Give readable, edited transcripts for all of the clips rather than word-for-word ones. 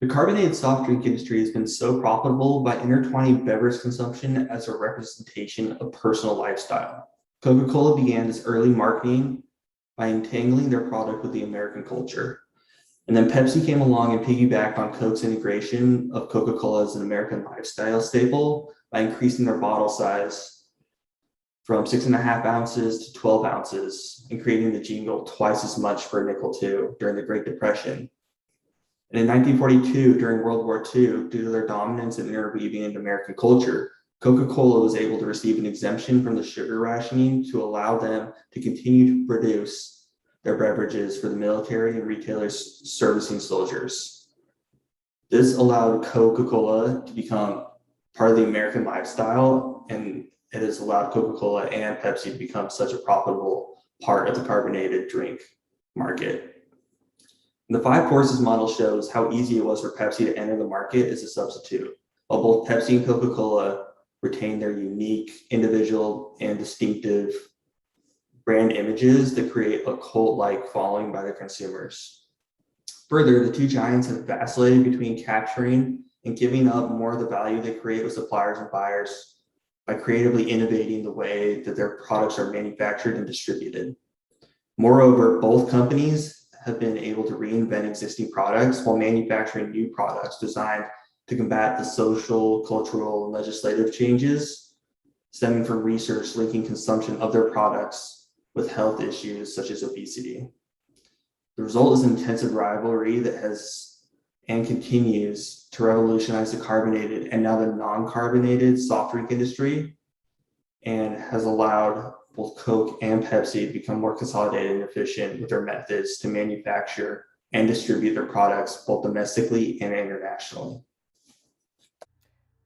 The carbonated soft drink industry has been so profitable by intertwining beverage consumption as a representation of personal lifestyle. Coca-Cola began its early marketing by entangling their product with the American culture. And then Pepsi came along and piggybacked on Coke's integration of Coca-Cola as an American lifestyle staple by increasing their bottle size from 6.5 ounces to 12 ounces and creating the jingle twice as much for a nickel two during the Great Depression. And in 1942, during World War II, due to their dominance in interweaving into American culture, Coca-Cola was able to receive an exemption from the sugar rationing to allow them to continue to produce their beverages for the military and retailers servicing soldiers. This allowed Coca-Cola to become part of the American lifestyle, and it has allowed Coca-Cola and Pepsi to become such a profitable part of the carbonated drink market. And the Five Forces model shows how easy it was for Pepsi to enter the market as a substitute, while both Pepsi and Coca-Cola retain their unique, individual, and distinctive brand images that create a cult-like following by their consumers. Further, the two giants have vacillated between capturing and giving up more of the value they create with suppliers and buyers by creatively innovating the way that their products are manufactured and distributed. Moreover, both companies have been able to reinvent existing products while manufacturing new products designed to combat the social, cultural, and legislative changes stemming from research linking consumption of their products with health issues such as obesity. The result is an intensive rivalry that has and continues to revolutionize the carbonated and now the non-carbonated soft drink industry, and has allowed both Coke and Pepsi to become more consolidated and efficient with their methods to manufacture and distribute their products both domestically and internationally.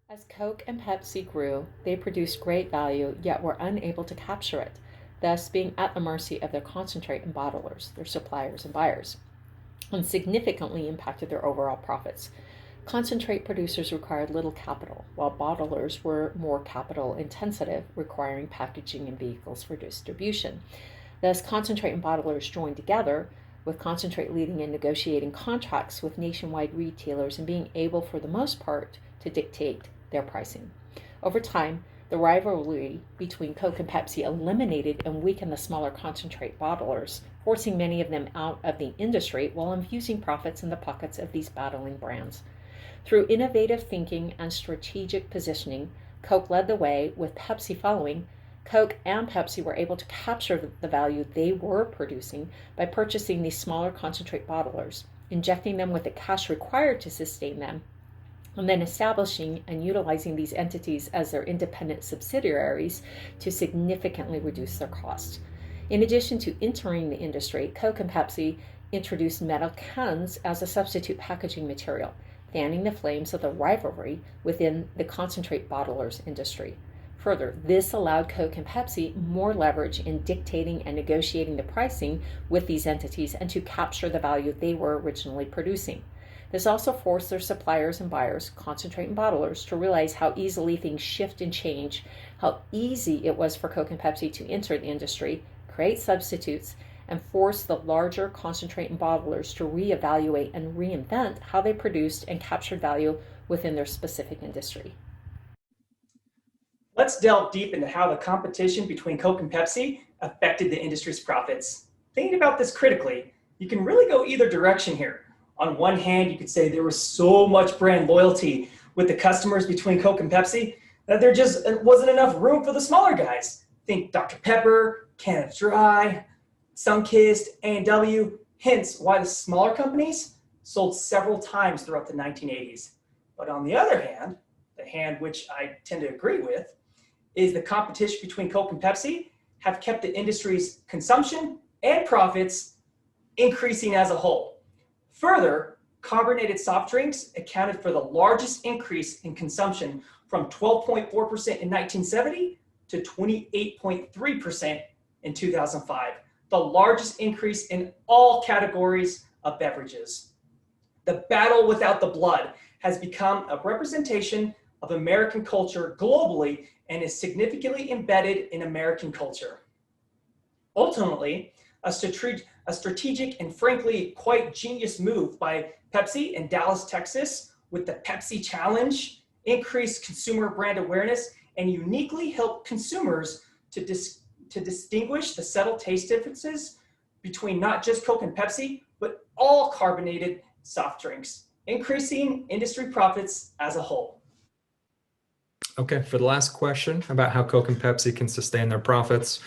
As Coke and Pepsi grew, they produced great value yet were unable to capture it, thus being at the mercy of their concentrate and bottlers, their suppliers and buyers, and significantly impacted their overall profits. Concentrate producers required little capital, while bottlers were more capital intensive, requiring packaging and vehicles for distribution. Thus, concentrate and bottlers joined together, with concentrate leading in negotiating contracts with nationwide retailers and being able, for the most part, to dictate their pricing. Over time, the rivalry between Coke and Pepsi eliminated and weakened the smaller concentrate bottlers, forcing many of them out of the industry while infusing profits in the pockets of these battling brands. Through innovative thinking and strategic positioning, Coke led the way, with Pepsi following. Coke and Pepsi were able to capture the value they were producing by purchasing these smaller concentrate bottlers, injecting them with the cash required to sustain them, and then establishing and utilizing these entities as their independent subsidiaries to significantly reduce their costs. In addition to entering the industry, Coke and Pepsi introduced metal cans as a substitute packaging material, fanning the flames of the rivalry within the concentrate bottlers industry. Further, this allowed Coke and Pepsi more leverage in dictating and negotiating the pricing with these entities and to capture the value they were originally producing. This also forced their suppliers and buyers, concentrate and bottlers, to realize how easily things shift and change, how easy it was for Coke and Pepsi to enter the industry, create substitutes, and force the larger concentrate and bottlers to reevaluate and reinvent how they produced and captured value within their specific industry. Let's delve deep into how the competition between Coke and Pepsi affected the industry's profits. Thinking about this critically, you can really go either direction here. On one hand, you could say there was so much brand loyalty with the customers between Coke and Pepsi that there just wasn't enough room for the smaller guys. Think Dr. Pepper, Canada Dry, Sunkist, A&W, hence why the smaller companies sold several times throughout the 1980s. But on the other hand, the hand which I tend to agree with, is the competition between Coke and Pepsi have kept the industry's consumption and profits increasing as a whole. Further, carbonated soft drinks accounted for the largest increase in consumption from 12.4% in 1970 to 28.3% in 2005, the largest increase in all categories of beverages. The battle without the blood has become a representation of American culture globally and is significantly embedded in American culture. Ultimately, a a strategic and frankly quite genius move by Pepsi in Dallas, Texas, with the Pepsi Challenge, increase consumer brand awareness, and uniquely help consumers to distinguish the subtle taste differences between not just Coke and Pepsi, but all carbonated soft drinks, increasing industry profits as a whole. Okay, for the last question about how Coke and Pepsi can sustain their profits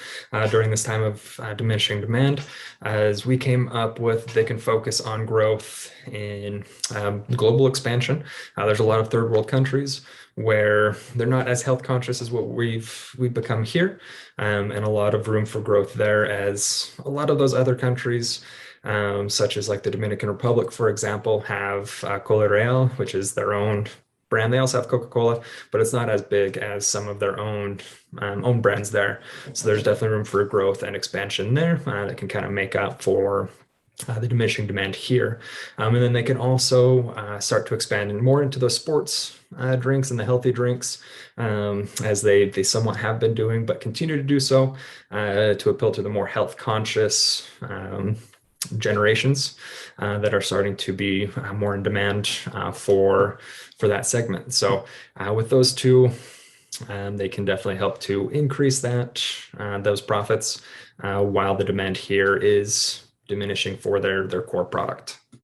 during this time of diminishing demand, as we came up with, they can focus on growth in global expansion. There's a lot of third world countries where they're not as health conscious as what we've become here, and a lot of room for growth there, as a lot of those other countries, such as like the Dominican Republic, for example, have Cola Real, which is their own brand. They also have Coca-Cola, but it's not as big as some of their own brands there. So there's definitely room for growth and expansion there that can kind of make up for the diminishing demand here. And then they can also start to expand more into the sports drinks and the healthy drinks, as they somewhat have been doing, but continue to do so to appeal to the more health conscious generations that are starting to be more in demand for that segment. So with those two, they can definitely help to increase those profits while the demand here is diminishing for their core product.